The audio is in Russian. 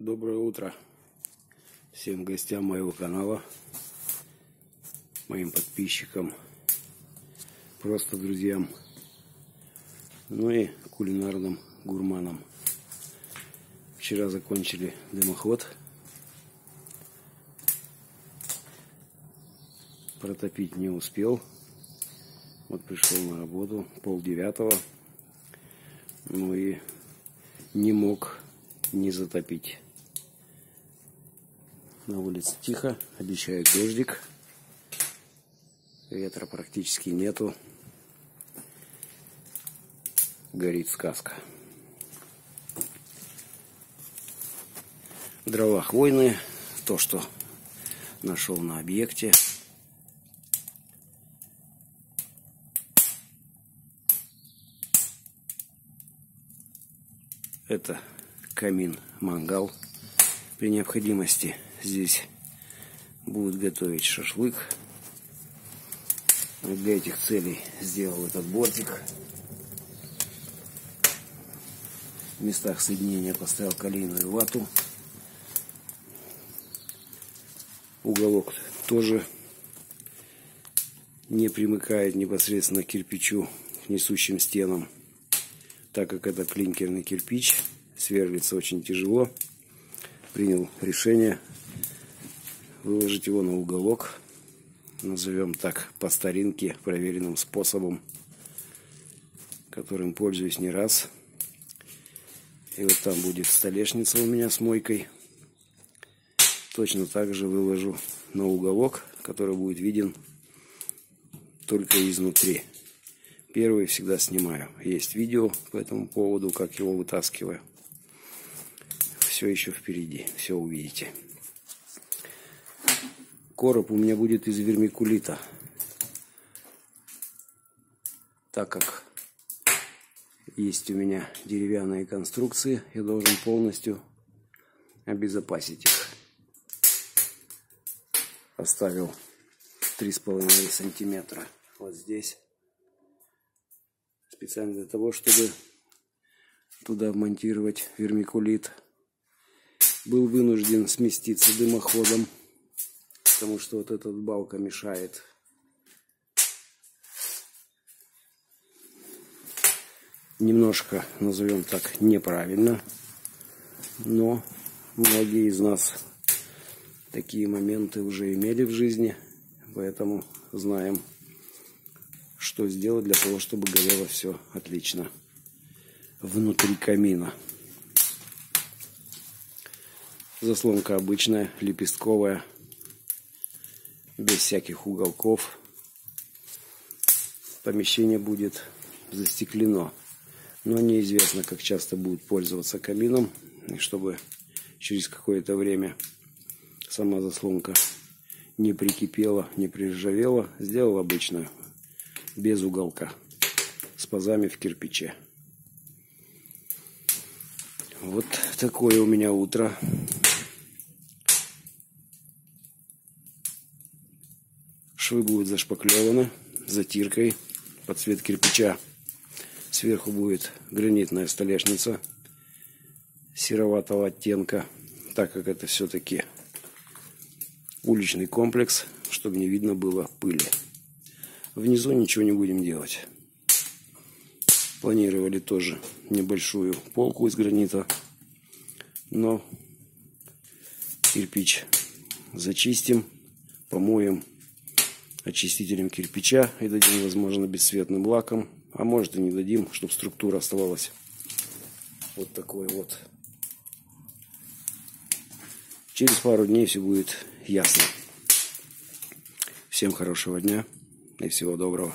Доброе утро всем гостям моего канала, моим подписчикам, просто друзьям, ну и кулинарным гурманам. Вчера закончили дымоход, протопить не успел. Вот пришел на работу 8:30, ну и не мог не затопить. На улице тихо, обещает дождик, ветра практически нету, горит сказка. Дрова хвойные, то, что нашел на объекте. Это камин-мангал. При необходимости здесь будут готовить шашлык. Для этих целей сделал этот бортик. В местах соединения поставил калийную вату. Уголок тоже не примыкает непосредственно к кирпичу, к несущим стенам. Так как это клинкерный кирпич, сверлится очень тяжело, принял решение выложить его на уголок, назовем так, по старинке, проверенным способом, которым пользуюсь не раз. И вот там будет столешница у меня с мойкой. Точно так же выложу на уголок, который будет виден только изнутри. Первый всегда снимаю. Есть видео по этому поводу, как его вытаскиваю. Все еще впереди, все увидите. Короб у меня будет из вермикулита. Так как есть у меня деревянные конструкции, я должен полностью обезопасить их. Оставил 3,5 сантиметра вот здесь. Специально для того, чтобы туда вмонтировать вермикулит. Был вынужден сместиться дымоходом, потому что вот эта балка мешает. Немножко, назовем так, неправильно, но многие из нас такие моменты уже имели в жизни, поэтому знаем, что сделать для того, чтобы горело все отлично внутри камина. Заслонка обычная, лепестковая, без всяких уголков. Помещение будет застеклено, но неизвестно, как часто будут пользоваться камином, и чтобы через какое-то время сама заслонка не прикипела, не приржавела, сделал обычную, без уголка, с пазами в кирпиче. Вот такое у меня утро. Швы будут зашпаклеваны затиркой под цвет кирпича. Сверху будет гранитная столешница сероватого оттенка, так как это все-таки уличный комплекс, чтобы не видно было пыли. Внизу ничего не будем делать. Планировали тоже небольшую полку из гранита, но кирпич зачистим, помоем очистителем кирпича и дадим, возможно, бесцветным лаком, а может и не дадим, чтобы структура оставалась вот такой вот. Через пару дней все будет ясно. Всем хорошего дня и всего доброго.